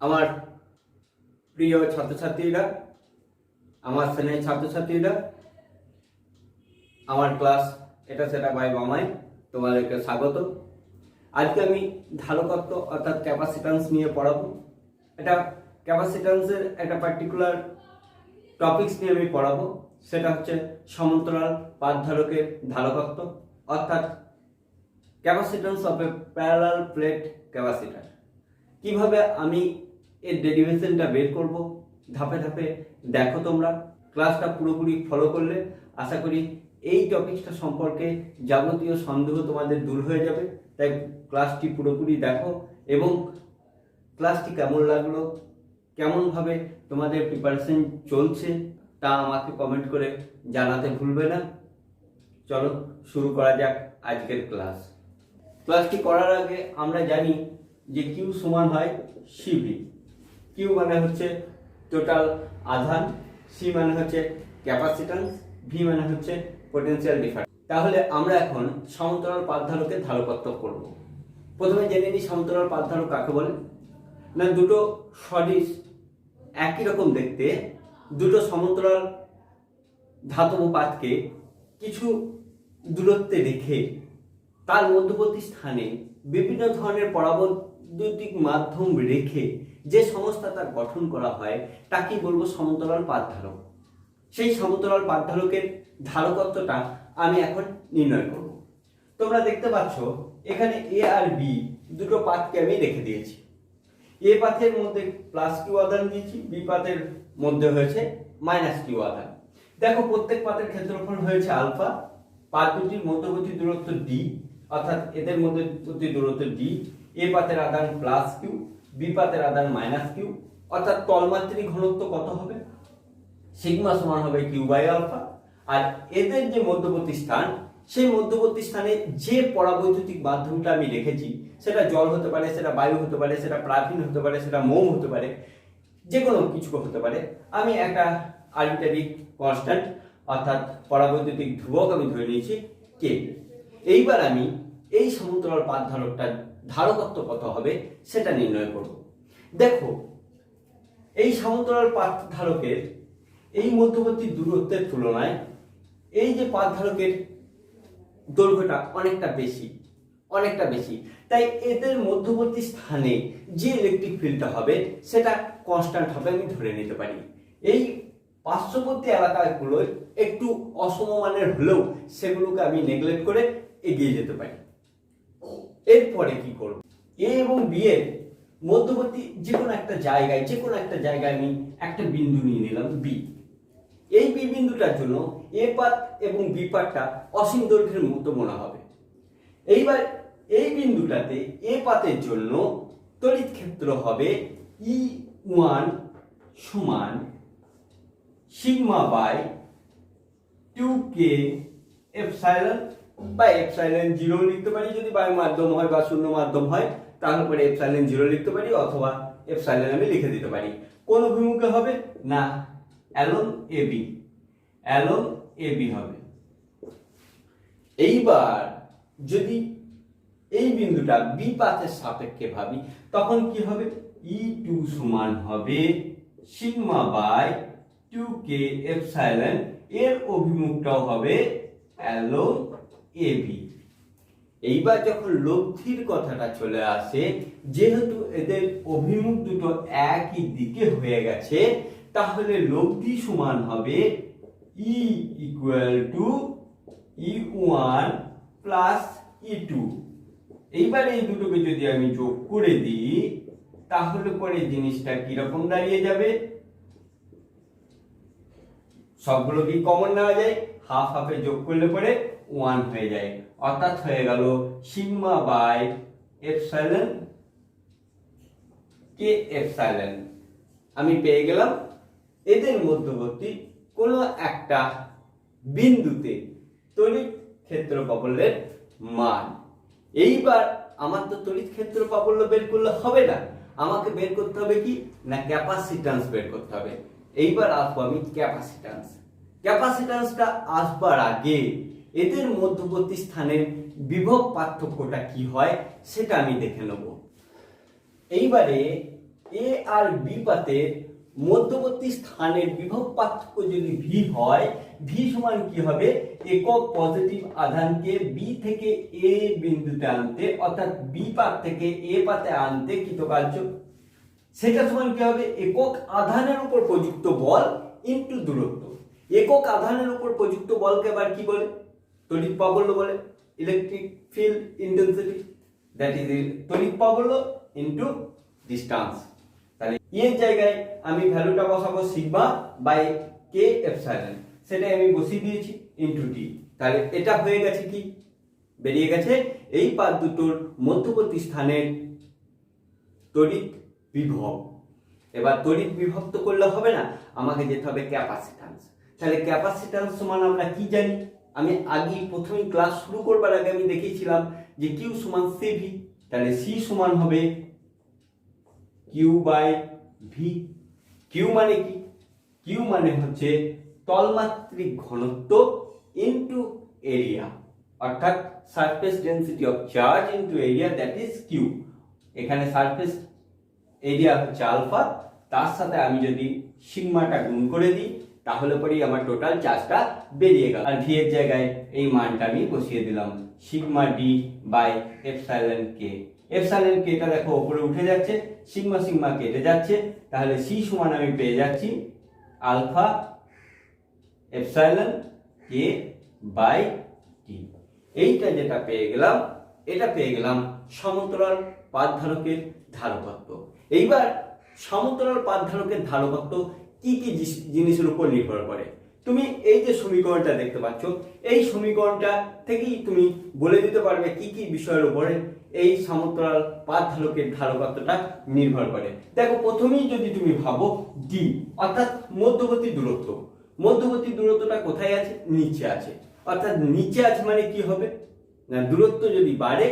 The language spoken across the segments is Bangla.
আমার প্রিয় ছাত্রছাত্রীরা, আমার শ্রেণীর ছাত্রছাত্রীরা, আমার ক্লাস এটা সেটা বাই বামাই তোমাদেরকে স্বাগত। আজকে আমি ধারকত্ব অর্থাৎ ক্যাপাসিট্যান্স নিয়ে পড়াবো। এটা ক্যাপাসিট্যান্সের একটা পার্টিকুলার টপিকস নিয়ে আমি পড়াবো, সেটা হচ্ছে সমান্তরাল পাতধারকের ধারকত্ব অর্থাৎ capacitance of A parallel plate capacitor. কিভাবে আমি এর ডেরিভেশনটা বের করব ধাপে ধাপে দেখো। তোমরা ক্লাসটা পুরোপুরি ফলো করলে আশা করি এই টপিকটা সম্পর্কে যাবতীয় সন্দেহ তোমাদের দূর হয়ে যাবে। তাই ক্লাসটি পুরোপুরি দেখো এবং ক্লাসটি কেমন লাগলো, কেমনভাবে তোমাদের প্রিপারেশন চলছে তা আমাকে কমেন্ট করে জানাতে ভুলবে না। চলো শুরু করা যাক আজকের ক্লাস। ক্লাসটি করার আগে আমরা জানি যে কিউ সমান হয় সিভি। কিউ মানে হচ্ছে টোটাল আধান, সি মানে হচ্ছে ক্যাপাসিট্যান্স, ভি মানে হচ্ছে পোটেনশিয়াল ডিফারেন্স। তাহলে আমরা এখন সমান্তরাল পাতধারকের ধারকত্ব করব। প্রথমে জেনে নিই সমান্তরাল পাতধারক কাকে বলে। না, দুটো সদিশ একই রকম দেখতে দুটো সমান্তরাল ধাতব পাতকে কিছু দূরত্বে রেখে তার মধ্যবর্তী স্থানে বিভিন্ন ধরনের পরাবৈদ্যুতিক মাধ্যম রেখে যে সংস্থা তার গঠন করা হয় তাকেই বলবো সমান্তরাল পাতধারক। সেই সমান্তরাল পাতধারকের ধারকত্বটা আমি এখন নির্ণয় করব। তোমরা দেখতে পাচ্ছ এখানে এ আর বি দুটো পাতকে আমি রেখে দিয়েছি। এ পাতের মধ্যে প্লাস কিউ আধান দিয়েছি, বি পাতের মধ্যে হয়েছে মাইনাস কিউ আধান। দেখো প্রত্যেক পাতের ক্ষেত্রফল হয়েছে আলফা, পাত দুটির মধ্যবর্তী দূরত্ব ডি অর্থাৎ এদের মধ্যবর্তী দূরত্ব ডি। এ পাতের আধান প্লাস কিউ, বি পাতের আধান মাইনাস কিউ, অর্থাৎ তলমাত্রিক ঘনত্ব কত হবে? সিগমা সমান হবে কিউ বাই আলফা। আর এদের যে মধ্যবর্তী স্থান, সেই মধ্যবর্তী স্থানে যে পরাবৈদ্যুতিক মাধ্যমটা আমি রেখেছি সেটা জল হতে পারে, সেটা বায়ু হতে পারে, সেটা প্লাটিন হতে পারে, সেটা মোম হতে পারে, যে কোনো কিছু হতে পারে। আমি একটা আরবিটারি কনস্ট্যান্ট অর্থাৎ পরাবৈদ্যুতিক ধ্রুবক আমি ধরে নিয়েছি কে। এইবার আমি এই সমান্তরাল পাতধারকটার ধারকত্ব কত হবে সেটা নির্ণয় করব। দেখো এই সমান্তরাল পাতধারকের এই মধ্যবর্তী দূরত্বের তুলনায় এই যে পাতধারকের দৈর্ঘ্যটা অনেকটা বেশি, তাই এদের মধ্যবর্তী স্থানে যে ইলেকট্রিক ফিল্ডটা হবে সেটা কনস্ট্যান্ট হবে আমি ধরে নিতে পারি। এই পার্শ্ববর্তী এলাকাগুলো একটু অসমমানের হলেও সেগুলোকে আমি নেগলেক্ট করে এগিয়ে যেতে পারি। এরপরে কি করব? এ এবং বি এর মধ্যবর্তী যে কোনো একটা জায়গায় আমি একটা বিন্দু নিয়ে নিলাম বি। এই বি বিন্দুটার জন্য এ পাত এবং বি পাতটা অসীম দৈর্ঘ্যের মতো মনে হবে। এইবার এই বিন্দুটাতে এ পাতের জন্য তড়িৎ ক্ষেত্র হবে E1 সমান সিগমা বাই 2k এপসাইলন বা এপসাইলন 0 লিখতে পারি। যদি বায়ু মাধ্যম হয় বা শূন্য মাধ্যম হয় তাহলে পরে এপসাইলন 0 লিখতে পারি, অথবা এপসাইলন আমি লিখে দিতে পারি। কোন অভিমুখে হবে? না, অ্যালং এবি হবে। এইবার যদি এই বিন্দুটা বি পাতের সাপেক্ষে ভাবি তখন কি হবে? E2 সমান হবে সিগমা বাই 2k এপসাইলন, এর অভিমুখটাও হবে অ্যালং এবি। এইবার যখন লব্ধির কথাটা চলে আসে, যেহেতু এদের অভিমুখ দুটো একই দিকে হয়ে গেছে তাহলে লব্ধি সমান হবে E equal to E1 plus E2। এইবার এই দুটোকে যদি আমি যোগ করে দিই তাহলে পরে জিনিসটা কিরকম দাঁড়িয়ে যাবে? সবগুলো কি কমন নেওয়া যায়? হাফ হাফে যোগ করলে পরে 1 হয়ে যায়, অর্থাৎ হয়ে গেল সিগমা বাই এপসাইলন কে এপসাইলন। আমি পেয়ে গেলাম এদের মধ্যবর্তী কোনো একটা বিন্দুতে তড়িৎ ক্ষেত্র প্রাবল্যের মান। এইবার আমার তো তড়িৎ ক্ষেত্র প্রাবল্য বের করলে হবে না, আমাকে বের করতে হবে কি না ক্যাপাসিট্যান্স বের করতে হবে। এইবার আসবো আমি ক্যাপাসিট্যান্সটা আসবার আগে এদের মধ্যবর্তী স্থানের বিভব পার্থক্যটা কি হয় সেটা আমি দেখে নেব। এইবারে এ আর বি পাতের মধ্যবর্তী স্থানের বিভব পার্থক্য যদি ভি হয়, ভি সমান কি হবে, একক পজিটিভ আধানকে বি থেকে এ বিন্দুতে আনতে অর্থাৎ বি পাত থেকে এ পাতে আনতে কৃতকার্য, সেটা সমান কি হবে, একক আধানের উপর প্রযুক্ত বল ইনটু দূরত্ব। একক আধানের উপর প্রযুক্ত বলকে আবার কি বলে, তড়িৎ প্রাবল্য বলে, electric field intensity, that is তড়িৎ প্রাবল্য ইনটু ডিসটেন্স। তাহলে এর জায়গায় আমি ভ্যালুটা বসাবো সিগমা বাই কে এপসাইলন, সেটাই আমি বসিয়ে দিয়েছি ইনটু টি। তাহলে এটা হয়ে গেছে কি, বেরিয়ে গেছে এই পাত দুটোর মধ্যবর্তী স্থানের তড়িৎ বিভব। এবার তড়িৎ বিভব তো করলে হবে না, আমাকে যেতে হবে ক্যাপাসিট্যান্স। তাহলে ক্যাপাসিট্যান্স সমান আমরা কি জানি, আমি আগে প্রথমে ক্লাস শুরু করবার আগে আমি দেখিয়েছিলাম যে কিউ সমান সিভি। তাহলে সি সমান হবে কিউ বাই ভি। কিউ মানে কি, কিউ মানে হচ্ছে তলমাত্রিক ঘনত্ব ইনটু এরিয়া, অর্থাৎ surface density of charge into area, that is Q. এখানে সারফেস এরিয়া হচ্ছে আলফা, তার সাথে আমি যদি সিগমাটা গুণ করে দিই তাহলে পরেই আমার টোটাল চার্জটা বেরিয়ে গেল। আর ভি এর জায়গায় এই মানটা আমি বসিয়ে দিলাম সিগমা ডি বাই এপসাইলন কে। এপসাইলন কেটা দেখো উপরে উঠে যাচ্ছে, সিগমা সিগমা কেটে যাচ্ছে, তাহলে সি সমান আমি পেয়ে যাচ্ছি alpha epsilon K by T. এইটা যেটা পেয়ে গেলাম, এটা পেয়ে গেলাম সমান্তরাল পাতধারকের ধারকত্ব। এইবার সমান্তরাল পাতধারকের ধারকত্ব কি কি জিনিসের উপর নির্ভর করে, তুমি এই যে সমীকরণটা দেখতে পাচ্ছ, এই সমীকরণটা থেকেই তুমি বলে দিতে পারবে কি কি বিষয়ের উপরে এই সমান্তরাল পাতধারকের ধারকত্বটা নির্ভর করে। দেখো প্রথমেই যদি তুমি ভাবো ডি, অর্থাৎ মধ্যবর্তী দূরত্ব। মধ্যবর্তী দূরত্বটা কোথায় আছে, নিচে আছে, অর্থাৎ নিচে আছে মানে কি হবে না, দূরত্ব যদি বাড়ে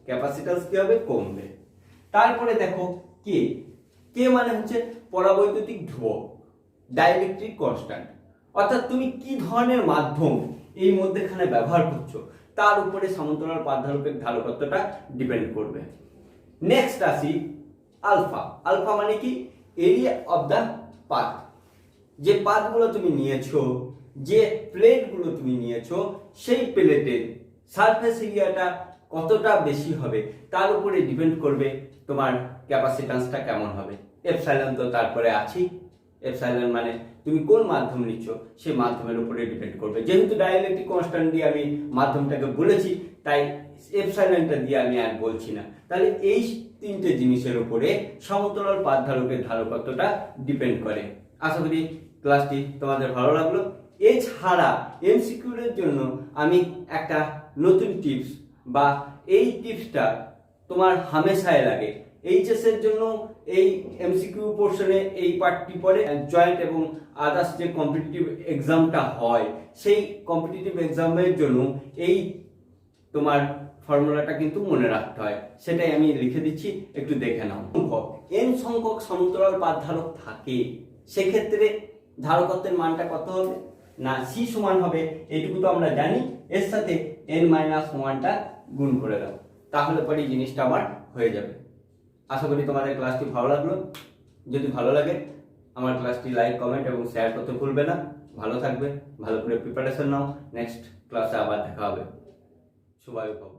ক্যাপাসিট্যান্স কি হবে, কমবে। তারপরে দেখো কে, কে মানে হচ্ছে পরাবৈদ্যুতিক ধ্রুবক, ডাইইলেকট্রিক কনস্ট্যান্ট, অর্থাৎ তুমি কি ধরনের মাধ্যম এই মধ্যেখানে ব্যবহার করছো তার উপরে সমান্তরাল পাতধারকের ধারকত্বটা ডিপেন্ড করবে। নেক্সট আসি আলফা। আলফা মানে কি, এরিয়া অফ দ্য পাথ। যে পাথগুলো তুমি নিয়েছো, যে প্লেটগুলো তুমি নিয়েছো, সেই প্লেটের সারফেস এরিয়াটা কতটা বেশি হবে তার উপরে ডিপেন্ড করবে তোমার ক্যাপাসিট্যান্সটা কেমন হবে। এপসাইলন তো তারপরে আছেই, এপসাইলন মানে তুমি কোন মাধ্যম নিচ্ছ সেই মাধ্যমের উপরে ডিপেন্ড করবে। যেহেতু ডাইইলেকট্রিক কনস্ট্যান্ট দিয়ে আমি মাধ্যমটাকে বলেছি, তাই এপসাইলনটা দিয়ে আমি আর বলছি না। তাহলে এই তিনটে জিনিসের উপরে সমান্তরাল পাতধারকের ধারকত্বটা ডিপেন্ড করে। আশা করি ক্লাসটি তোমাদের ভালো লাগলো। এছাড়া এমসিকিউ এর জন্য আমি একটা নতুন টিপস, বা এই টিপসটা তোমার হামেশাই লাগে। এইচএস এর জন্য এই এমসিকিউ পোর্শনে এই পার্টটি পড়ে, জয়েন্ট এবং আদার্স যে কম্পিটিটিভ এক্সামটা হয় সেই কম্পিটিটিভ এক্সামের জন্য এই তোমার ফর্মুলাটা কিন্তু মনে রাখতে হয়, সেটাই আমি লিখে দিচ্ছি, একটু দেখে নাও। এন সংখ্যক সমান্তরাল পাতধারক থাকে, সেক্ষেত্রে ধারকত্বের মানটা কত হবে না, সি সমান হবে, এইটুকু তো আমরা জানি, এর সাথে n-1টা গুণ করে দাও, তাহলে পরে এই জিনিসটা আমার হয়ে যাবে। আশা করি তোমাদের ক্লাসটি ভালো লাগলো। যদি ভালো লাগে আমার ক্লাসটি লাইক, কমেন্ট এবং শেয়ার করতে ভুলবে না। ভালো থাকবে, ভালো করে প্রিপারেশন নাও, নেক্সট ক্লাসে আবার দেখা হবে। শুভায়ু ভব।